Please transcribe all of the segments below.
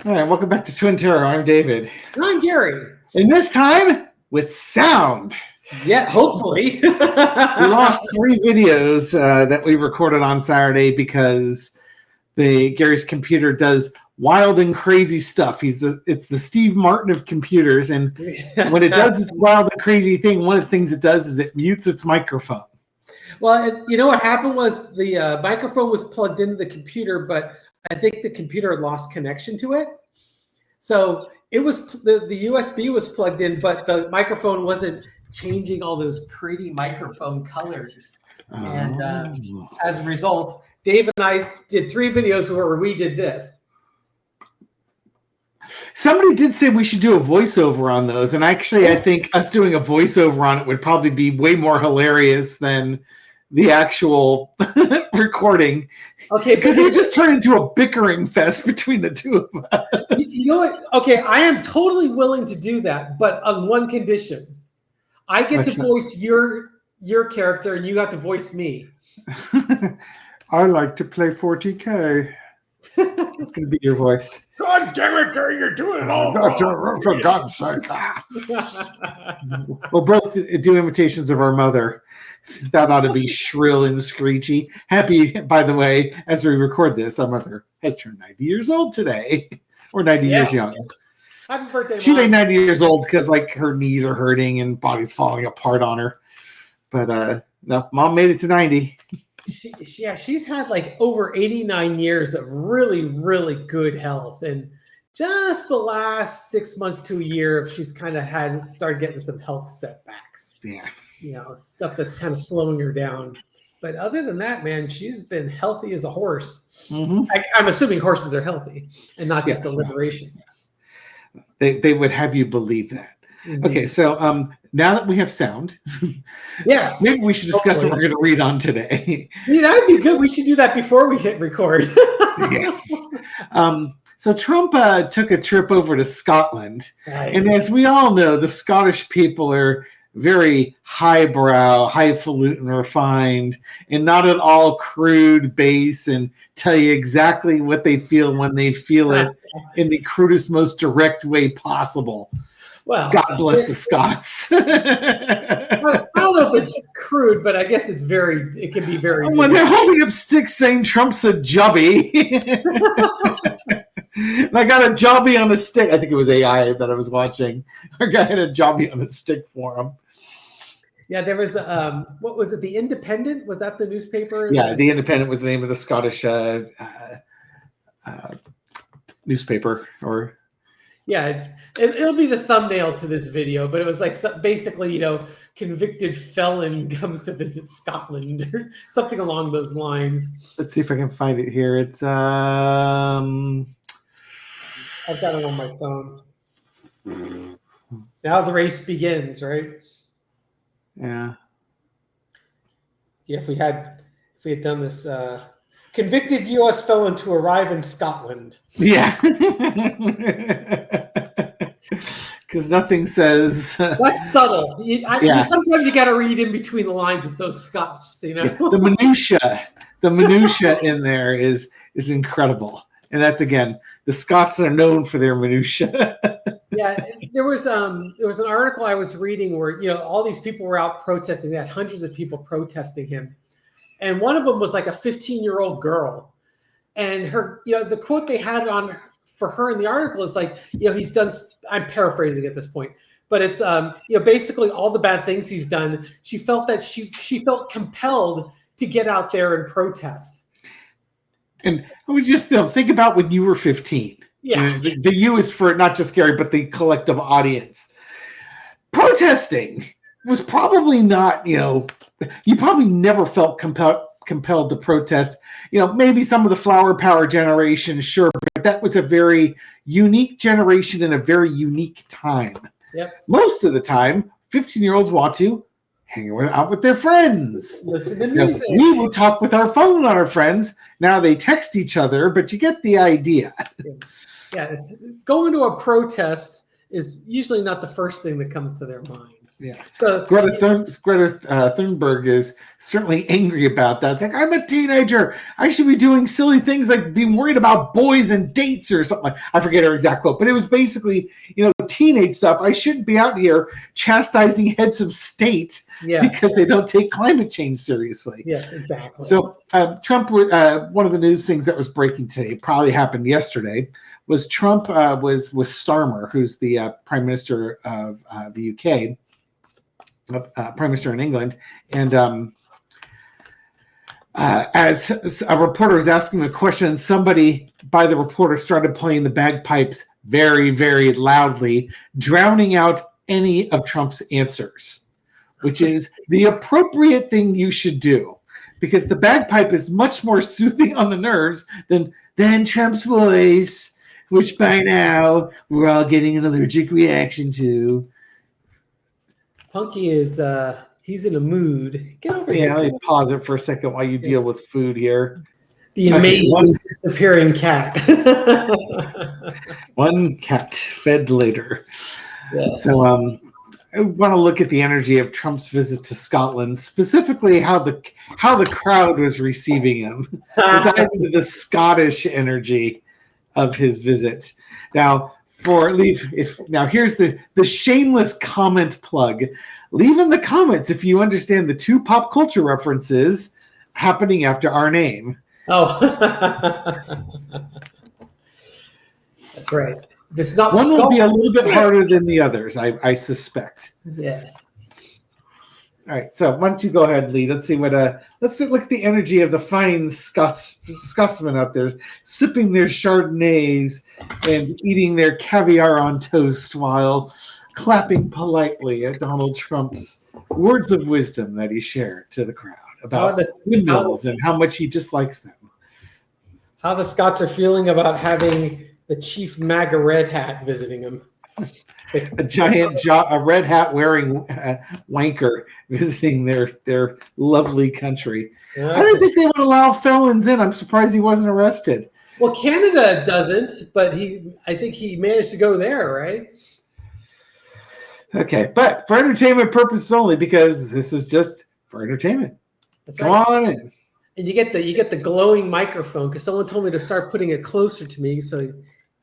All right, welcome back to Twin Terror. I'm David. And I'm Gary. And this time with sound. Yeah, hopefully. We lost 3 videos that we recorded on Saturday because Gary's computer does wild and crazy stuff. It's the Steve Martin of computers, and when it does its wild and crazy thing, one of the things it does is it mutes its microphone. Well, you know what happened was the microphone was plugged into the computer, but I think the computer had lost connection to it. So it was the USB was plugged in, but the microphone wasn't changing all those pretty microphone colors. And as a result, Dave and I did 3 videos where we did this. Somebody did say we should do a voiceover on those, and actually I think us doing a voiceover on it would probably be way more hilarious than the actual recording. Okay, because it would just turn into a bickering fest between the two of us. You know what? Okay, I am totally willing to do that, but on one condition. I get to voice your character, and you have to voice me. I like to play 40K. It's going to be your voice. God damn it, Gary, you're doing it all wrong. For God's sake. We'll both do imitations of our mother. That ought to be shrill and screechy. Happy, by the way, as we record this, our mother has turned 90 years old today. Or 90 years young. Happy birthday, She's Mom. like 90 years old because like her knees are hurting and body's falling apart on her. But no, Mom made it to 90. She's had like over 89 years of really, really good health. And just the last 6 months to a year, she's kind of started getting some health setbacks. Yeah. You know, stuff that's kind of slowing her down. But other than that, man, she's been healthy as a horse. Mm-hmm. I'm assuming horses are healthy and not just alliteration. They would have you believe that. Mm-hmm. Okay, so now that we have sound, yes, maybe we should discuss what we're going to read on today. Yeah, that would be good. We should do that before we hit record. Yeah. So Trump took a trip over to Scotland, and as we all know, the Scottish people are very highbrow, highfalutin, refined, and not at all crude, base, and tell you exactly what they feel when they feel it in the crudest, most direct way possible. Well, God bless the Scots. I don't know if it's crude, but I guess it can be very. When they're holding up sticks saying Trump's a jobby. And I got a jobby on a stick. I think it was AI that I was watching. A guy had a jobby on a stick for him. Yeah, there was what was it? The Independent? Was that the newspaper? Yeah, the Independent was the name of the Scottish newspaper. Or yeah, it'll be the thumbnail to this video. But it was like basically, convicted felon comes to visit Scotland or something along those lines. Let's see if I can find it here. It's I've got it on my phone. Now the race begins, right? Yeah. Yeah, if we had done this, convicted U.S. felon to arrive in Scotland. Yeah. Because nothing says. That's subtle. Sometimes you got to read in between the lines of those Scots. The minutia in there is incredible, and that's again the Scots are known for their minutia. Yeah, there was an article I was reading where all these people were out protesting. They had hundreds of people protesting him, and one of them was like a 15-year-old girl, and her the quote they had on for her in the article is like he's done. I'm paraphrasing at this point, but it's basically all the bad things he's done. She felt that she felt compelled to get out there and protest. And I would just think about when you were 15. Yeah, the you is for not just Gary, but the collective audience. Protesting was probably not, you probably never felt compelled to protest. Maybe some of the flower power generation, sure, but that was a very unique generation in a very unique time. Yep. Most of the time, 15-year-olds want to hang out with their friends. Listen to music. We will talk with our phone on our friends. Now they text each other, but you get the idea. Yeah, going to a protest is usually not the first thing that comes to their mind. Yeah. So Greta Thunberg is certainly angry about that. It's like, I'm a teenager. I should be doing silly things like being worried about boys and dates or something. I forget her exact quote, but it was basically, teenage stuff. I shouldn't be out here chastising heads of state because they don't take climate change seriously. Yes, exactly. So Trump, one of the news things that was breaking today, probably happened yesterday, was Trump was with Starmer, who's the Prime Minister of the UK. Prime Minister in England, and as a reporter was asking him a question, somebody by the reporter started playing the bagpipes very, very loudly, drowning out any of Trump's answers, which is the appropriate thing you should do, because the bagpipe is much more soothing on the nerves than Trump's voice, which by now we're all getting an allergic reaction to. Punky is he's in a mood. Get over here. Let me pause it for a second while you deal with food here. The amazing disappearing cat. One cat fed later. Yes. So I want to look at the energy of Trump's visit to Scotland, specifically how the crowd was receiving him. The Scottish energy of his visit. Now, here's the shameless comment plug. Leave in the comments if you understand the two pop culture references happening after our name. Oh, that's right. It's not one will be a little bit harder than the others, I suspect. Yes. All right, so why don't you go ahead, Lee? Let's see look at the energy of the fine Scotsmen out there sipping their Chardonnays and eating their caviar on toast while clapping politely at Donald Trump's words of wisdom that he shared to the crowd about windmills and how much he dislikes them. How the Scots are feeling about having the chief MAGA red hat visiting him. A giant a red hat wearing wanker visiting their lovely country. Okay. I don't think they would allow felons in. I'm surprised he wasn't arrested. Well, Canada doesn't, but I think he managed to go there, right? Okay, but for entertainment purposes only, because this is just for entertainment. That's Come on in. And you get the glowing microphone, because someone told me to start putting it closer to me so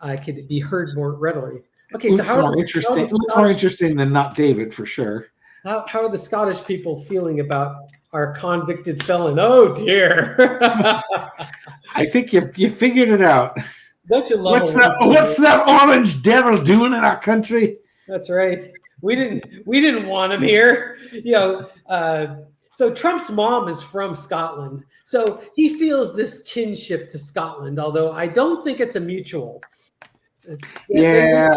I could be heard more readily. Okay, so how interesting? It's more interesting than not David, for sure. How are the Scottish people feeling about our convicted felon? Oh dear! I think you figured it out. Don't you love what's that orange devil doing in our country? That's right. We didn't want him here. So Trump's mom is from Scotland, so he feels this kinship to Scotland. Although I don't think it's a mutual. Yeah.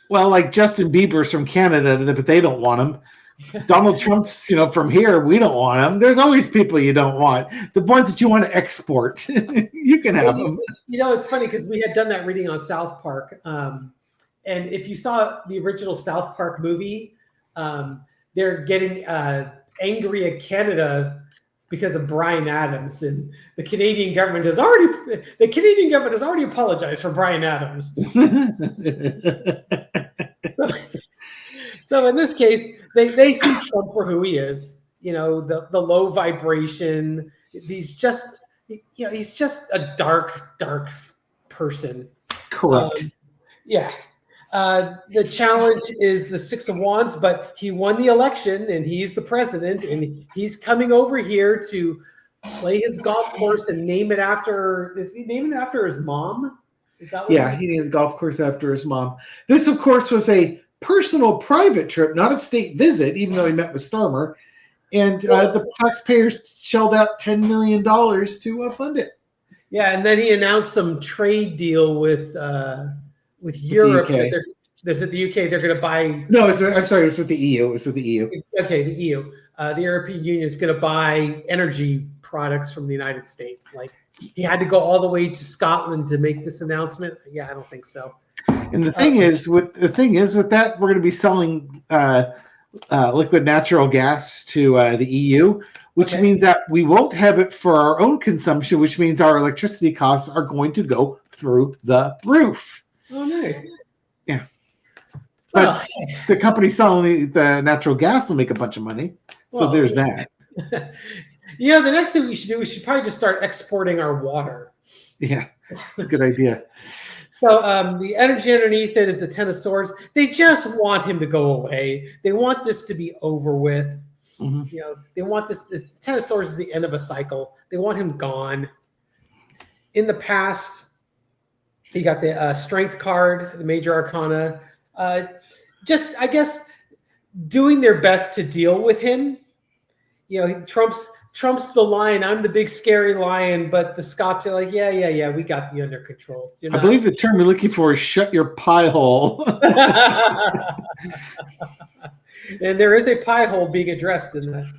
Well, like Justin Bieber's from Canada, but they don't want him. Donald Trump's, from here, we don't want him. There's always people you don't want. The ones that you want to export, you can have them. It's funny because we had done that reading on South Park. And if you saw the original South Park movie, they're getting angry at Canada because of Bryan Adams, and the Canadian government has already apologized for Bryan Adams. So in this case, they see Trump for who he is. The low vibration. He's just a dark person. Correct. Yeah. The challenge is the Six of Wands, but he won the election and he's the president, and he's coming over here to play his golf course and name it after. Is he naming it after his mom? Is that what he named the golf course after his mom. This, of course, was a personal, private trip, not a state visit, even though he met with Starmer. And the taxpayers shelled out $10 million to fund it. Yeah, and then he announced some trade deal with Europe. There's at the UK. They're going to buy. No, I'm sorry. It was with the EU. It was with the EU. Okay, the EU. The European Union is going to buy energy products from the United States. Like, he had to go all the way to Scotland to make this announcement. Yeah, I don't think so. And the thing is with that, we're going to be selling liquid natural gas to the EU, which means that we won't have it for our own consumption, which means our electricity costs are going to go through the roof. Oh, nice. Yeah. But the company selling the natural gas will make a bunch of money. So there's that. The next thing we should do, we should probably just start exporting our water. Yeah, it's a good idea. So the energy underneath it is the Ten of Swords. They just want him to go away. They want this to be over with. Mm-hmm. They want this Ten of Swords is the end of a cycle. They want him gone. In the past, he got the Strength card, the Major Arcana. Just, I guess, doing their best to deal with him. Trump's the lion. I'm the big scary lion, but the Scots are like, yeah, we got you under control. I believe the term you're looking for is "shut your pie hole." And there is a pie hole being addressed in that.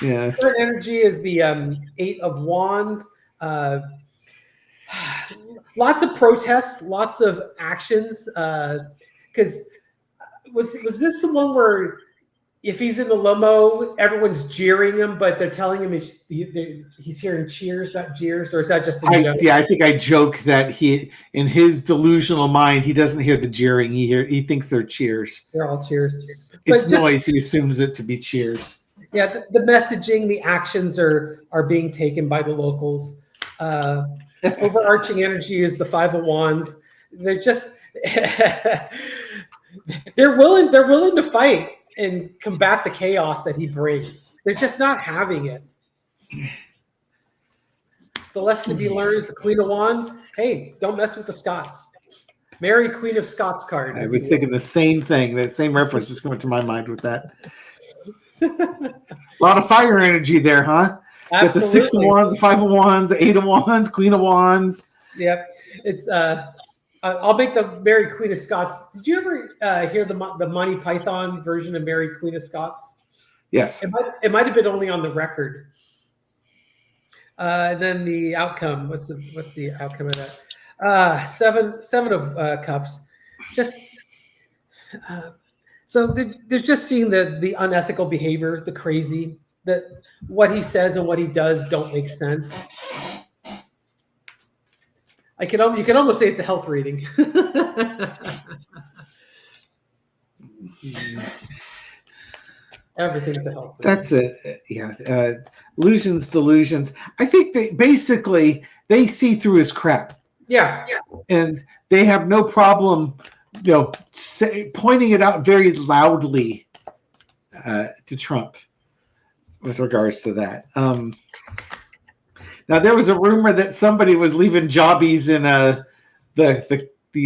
Yes. Current energy is the Eight of Wands. Lots of protests, lots of actions. Because was this the one where if he's in the limo, everyone's jeering him, but they're telling him he's hearing cheers, not jeers, or is that just a joke? Yeah, I think I joke that in his delusional mind, he doesn't hear the jeering. He thinks they're cheers. They're all cheers. It's noise. He assumes it to be cheers. Yeah, the messaging, the actions are being taken by the locals. Overarching energy is the Five of Wands. They're just they're willing to fight and combat the chaos that he brings. They're just not having it. The lesson to be learned is the Queen of Wands. Hey, don't mess with the Scots. Marry Queen of Scots card. I was thinking the same thing. That same reference just coming to my mind with that. A lot of fire energy there, huh? Got the Six of Wands, the Five of Wands, the Eight of Wands, Queen of Wands. Yep. It's I'll make the Mary Queen of Scots. Did you ever hear the Monty Python version of Mary Queen of Scots? Yes. It might have been only on the record. Then the outcome. What's the outcome of that? Seven of Cups. Just so they're just seeing the unethical behavior, the crazy, that what he says and what he does don't make sense. You can almost say it's a health reading. Everything's a health reading. That's it. Yeah. Illusions, delusions. I think they see through his crap. Yeah. And they have no problem, pointing it out very loudly to Trump with regards to that. Now, there was a rumor that somebody was leaving jobbies in the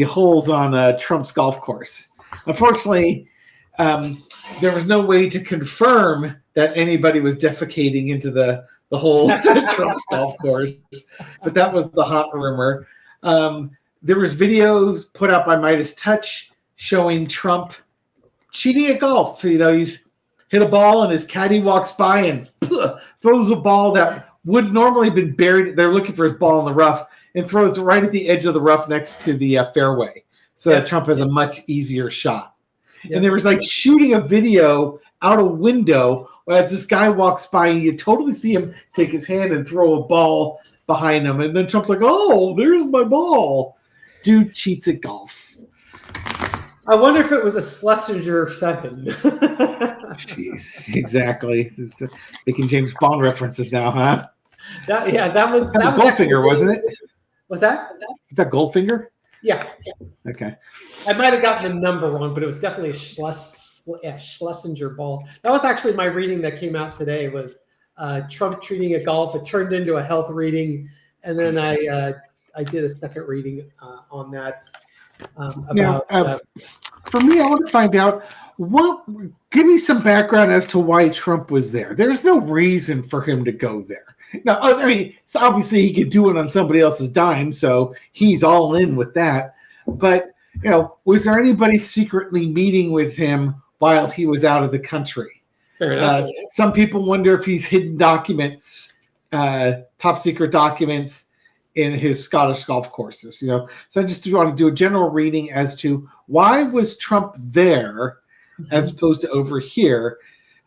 holes on Trump's golf course. Unfortunately, there was no way to confirm that anybody was defecating into the holes at Trump's golf course, but that was the hot rumor. There was videos put out by Midas Touch showing Trump cheating at golf. He's hit a ball and his caddy walks by and throws a ball that would normally have been buried. They're looking for his ball in the rough and throws it right at the edge of the rough next to the fairway, so that Trump has a much easier shot. Yep. And there was like shooting a video out a window as this guy walks by, and you totally see him take his hand and throw a ball behind him. And then Trump's like, "Oh, there's my ball." Dude cheats at golf. I wonder if it was a Schlesinger 7. Jeez, exactly. Making James Bond references now, huh? That was Goldfinger, wasn't it? Was that? Is that Goldfinger? Yeah. Okay. I might have gotten the number wrong, but it was definitely a Schlesinger ball. That was actually my reading that came out today. Was Trump treating at golf? It turned into a health reading, and then I did a second reading on that. For me, I want to find out give me some background as to why Trump was there. There's no reason for him to go there. Now, I mean, so obviously he could do it on somebody else's dime, so he's all in with that. But, was there anybody secretly meeting with him while he was out of the country? Fair enough. Some people wonder if he's hidden documents, top secret documents, in his Scottish golf courses. So I just want to do a general reading as to why was Trump there as opposed to over here,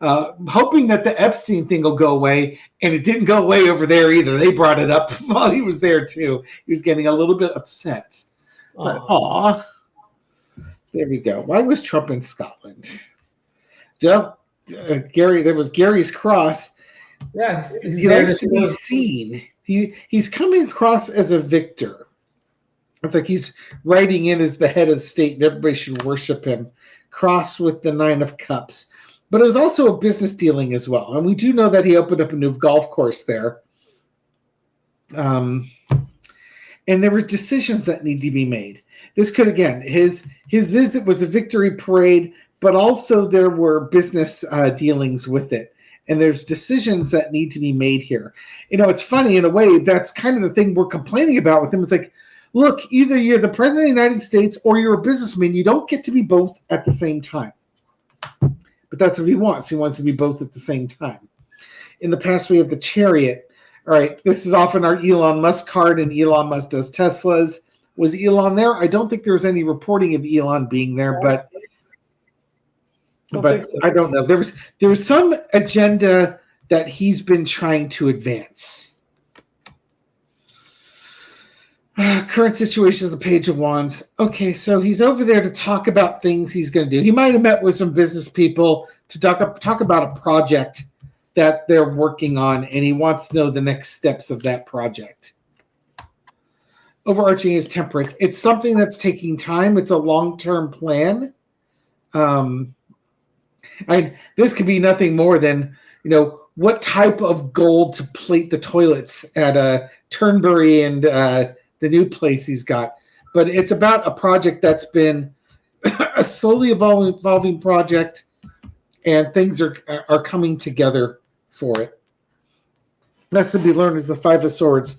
hoping that the Epstein thing will go away, and it didn't go away over there either. They brought it up while he was there too. He was getting a little bit upset. But There we go. Why was Trump in Scotland? Well, Gary, there was Gary's Cross. Yeah, he's He there likes to be seen. He's coming across as a victor. It's like he's riding in as the head of the state, and everybody should worship him. Crossed with the 9 of Cups. But it was also a business dealing as well. And we do know that he opened up a new golf course there. And there were decisions that need to be made. This could, again, his visit was a victory parade, but also there were business dealings with it. And there's decisions that need to be made here. It's funny in a way. That's kind of the thing we're complaining about with him. It's like, look, either you're the president of the United States or you're a businessman. You don't get to be both at the same time. But that's what he wants. He wants to be both at the same time. In the past, we have the Chariot. All right, this is often our Elon Musk card, and Elon Musk does Teslas. Was Elon there? I don't think there was any reporting of Elon being there, but I don't know. There was some agenda that he's been trying to advance. Current situation is the Page of Wands. Okay, so he's over there to talk about things he's going to do. He might have met with some business people to talk about a project that they're working on, and he wants to know the next steps of that project. Overarching is Temperance. It's something that's taking time. It's a long-term plan. This could be nothing more than, what type of gold to plate the toilets at Turnberry and the new place he's got. But it's about a project that's been a slowly evolving project, and things are coming together for it. That's to be learned is the 5 of Swords.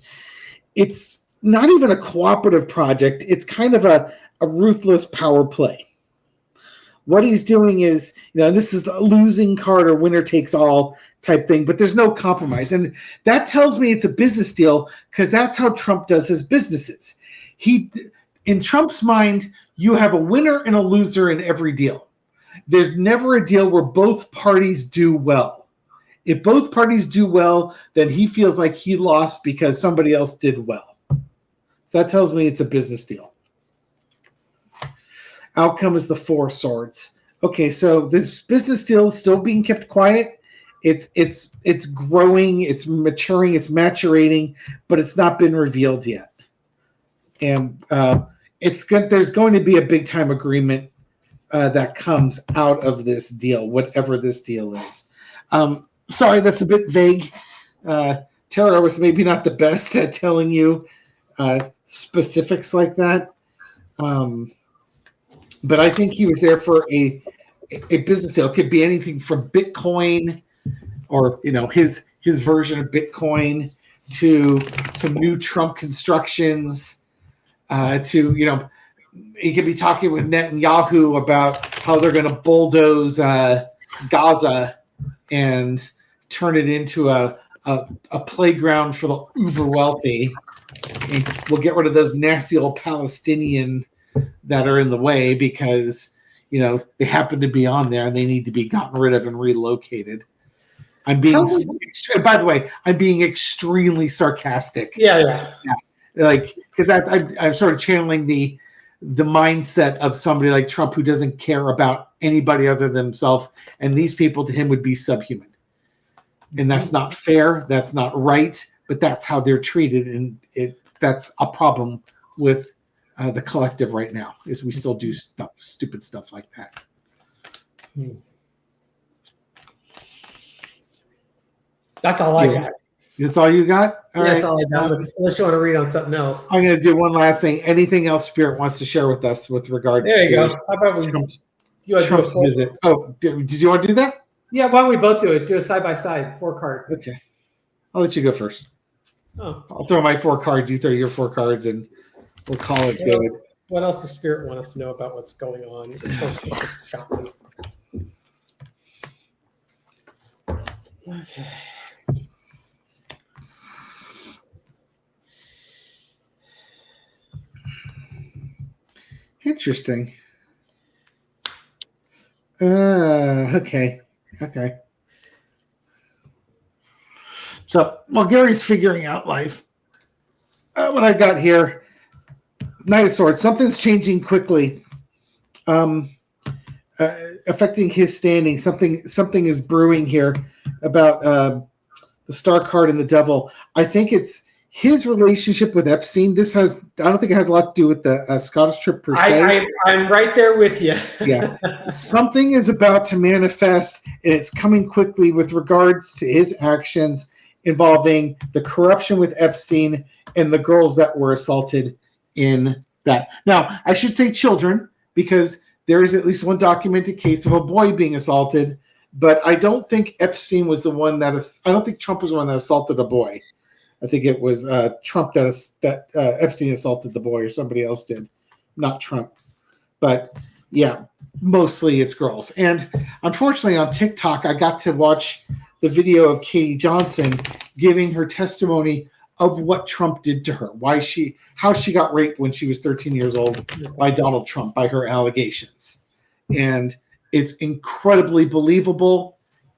It's not even a cooperative project. It's kind of a ruthless power play. What he's doing is, this is the losing card or winner takes all type thing, but there's no compromise. And that tells me it's a business deal, because that's how Trump does his businesses. In Trump's mind, you have a winner and a loser in every deal. There's never a deal where both parties do well. If both parties do well, then he feels like he lost because somebody else did well. So that tells me it's a business deal. Outcome is the 4 of Swords. Okay, so this business deal is still being kept quiet. It's growing, it's maturing, it's maturating, but it's not been revealed yet. And there's going to be a big time agreement that comes out of this deal, whatever this deal is. Sorry, that's a bit vague. Tara was maybe not the best at telling you specifics like that. But I think he was there for a business deal. It could be anything from Bitcoin, or his version of Bitcoin, to some new Trump constructions. To he could be talking with Netanyahu about how they're going to bulldoze Gaza and turn it into a playground for the uber wealthy. And we'll get rid of those nasty old Palestinian that are in the way, because they happen to be on there and they need to be gotten rid of and relocated. By the way, I'm being extremely sarcastic. Yeah. Because I'm sort of channeling the mindset of somebody like Trump, who doesn't care about anybody other than himself, and these people to him would be subhuman. And that's not fair. That's not right. But that's how they're treated, and that's a problem with the collective right now, is we still do stupid stuff like that. That's all I got. That's all you got? That's all I got, unless you want to read on something else. I'm going to do one last thing. Anything else Spirit wants to share with us with regards to go. How about we Trump's visit? Oh, did you want to do that? Yeah, why don't we both do it? Do a side-by-side, 4 card. Okay. I'll let you go first. Oh. I'll throw my 4 cards. You throw your 4 cards, and we'll call it good. What else does Spirit want us to know about what's going on in Scotland? Okay. Interesting. Okay. So, while Gary's figuring out life, what I got here, Knight of Swords, something's changing quickly. affecting his standing. Something is brewing here about the star card and the devil. I think it's his relationship with Epstein. I don't think it has a lot to do with the Scottish trip per se. I'm right there with you. Yeah. Something is about to manifest, and it's coming quickly with regards to his actions involving the corruption with Epstein and the girls that were assaulted in that. Now, I should say children, because there is at least one documented case of a boy being assaulted, but I don't think Epstein was the one I don't think Trump was the one that assaulted a boy. I think it was Trump that Epstein assaulted the boy, or somebody else did, not Trump. But yeah, mostly it's girls. And unfortunately, on TikTok, I got to watch the video of Katie Johnson giving her testimony of what Trump did to her, how she got raped when she was 13 years old by Donald Trump, by her allegations. And it's incredibly believable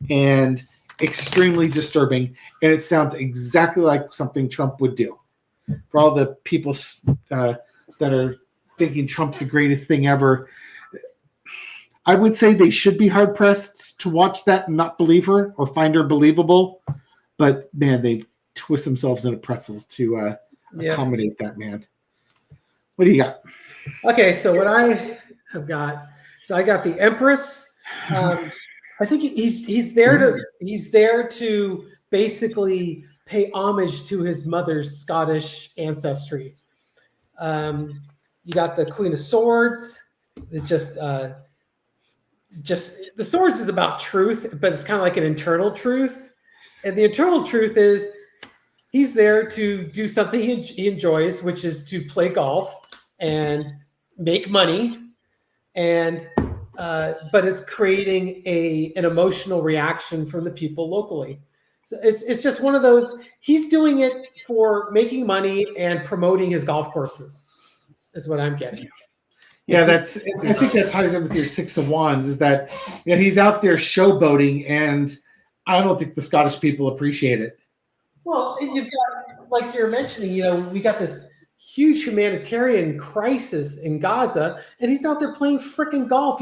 and extremely disturbing, and it sounds exactly like something Trump would do. For all the people that are thinking Trump's the greatest thing ever, I would say they should be hard pressed to watch that and not believe her or find her believable. But man, they twist themselves into pretzels to accommodate that man. What do you got? Okay, so what I have got, I got the Empress. I think he's there to basically pay homage to his mother's Scottish ancestry. You got the Queen of Swords. It's just the swords is about truth, but it's kind of like an internal truth. And the internal truth is he's there to do something he enjoys, which is to play golf and make money. And but it's creating an emotional reaction from the people locally. So it's just one of those. He's doing it for making money and promoting his golf courses, is what I'm getting. Yeah, I think that ties in with your Six of Wands. Is that he's out there showboating, and I don't think the Scottish people appreciate it. Well, you've got, like you're mentioning, we got this huge humanitarian crisis in Gaza, and he's out there playing freaking golf.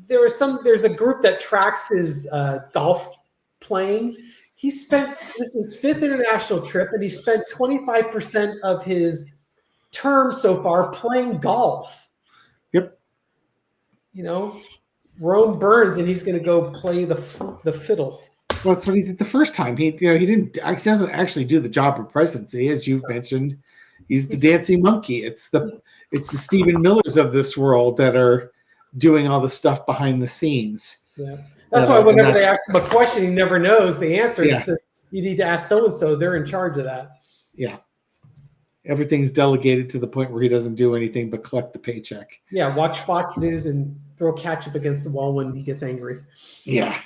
There's a group that tracks his golf playing. This is 5th international trip, and he spent 25% of his term so far playing golf. Yep. Rome burns, and he's going to go play the fiddle. Well, that's what he did the first time. He doesn't actually do the job of presidency, as you've mentioned. He's the dancing monkey. It's the Stephen Millers of this world that are doing all the stuff behind the scenes. Yeah, that's why whenever they ask him a question, he never knows the answer. Yeah. So you need to ask so and so. They're in charge of that. Yeah, everything's delegated to the point where he doesn't do anything but collect the paycheck. Yeah, watch Fox News and throw ketchup against the wall when he gets angry. Yeah,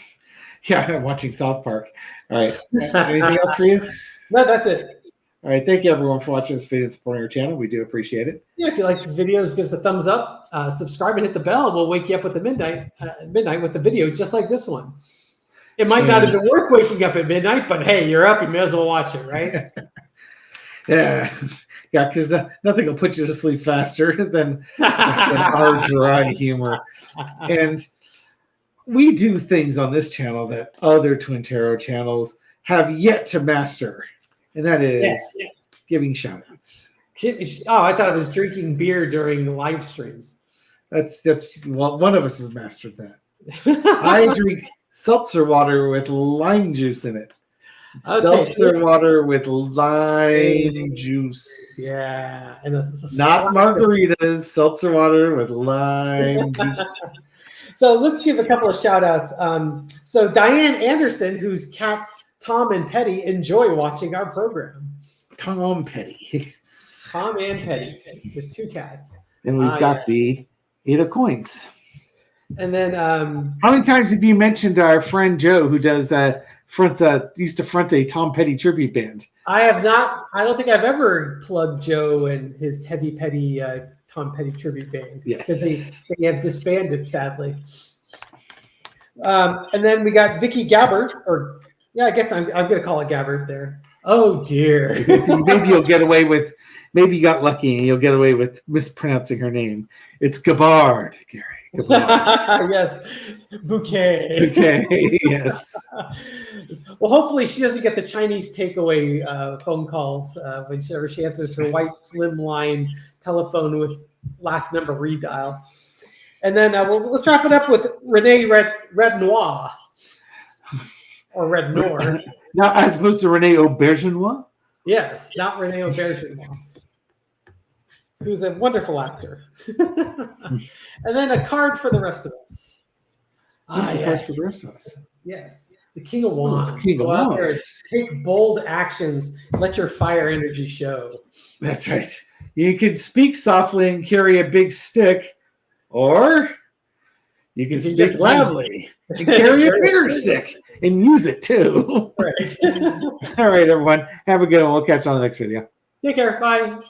I'm watching South Park. All right, anything else for you? No, that's it. All right, thank you everyone for watching this video and supporting our channel. We do appreciate it. Yeah, if you like this video, give us a thumbs up, subscribe, and hit the bell. And we'll wake you up at midnight with the video just like this one. It might not have been worth waking up at midnight, but hey, you're up. You may as well watch it, right? Yeah, because nothing will put you to sleep faster than our dry humor. And we do things on this channel that other Twin Tarot channels have yet to master. And that is giving shout outs. Oh, I thought I was drinking beer during live streams. Well, one of us has mastered that. I drink seltzer water with lime juice in it. Okay. Seltzer water with lime juice. Yeah. And not margaritas, seltzer water with lime juice. So let's give a couple of shout outs. So Diane Anderson, whose cats Tom and Petty enjoy watching our program. Tom and Petty. There's 2 cats. And we've got the 8 of coins. And then how many times have you mentioned our friend Joe, who does used to front a Tom Petty tribute band? I have not. I don't think I've ever plugged Joe and his Heavy Petty Tom Petty tribute band. Yes, because they have disbanded, sadly. And then we got Vicky Gabbard, I guess I'm going to call it Gabbard there. Oh dear. Maybe you'll get away with. Maybe you got lucky and you'll get away with mispronouncing her name. It's Gabbard, Gary. Gabbard. Yes, bouquet. Okay. Yes. Well, hopefully she doesn't get the Chinese takeaway phone calls whenever she answers her white slim line telephone with last number redial. And then let's wrap it up with Renee Red Noir. Or Red Noir. Now, as opposed to Renee Aubergenois? Yes, not Renee Aubergenois, who's a wonderful actor. And then a card for the rest of us. Yes. For the rest of us. Yes, the King of Wands. King of Wands. Out there, take bold actions. Let your fire energy show. That's right. You can speak softly and carry a big stick, or you can speak loudly and carry a bigger stick and use it too. Right. All right, everyone. Have a good one. We'll catch you on the next video. Take care. Bye.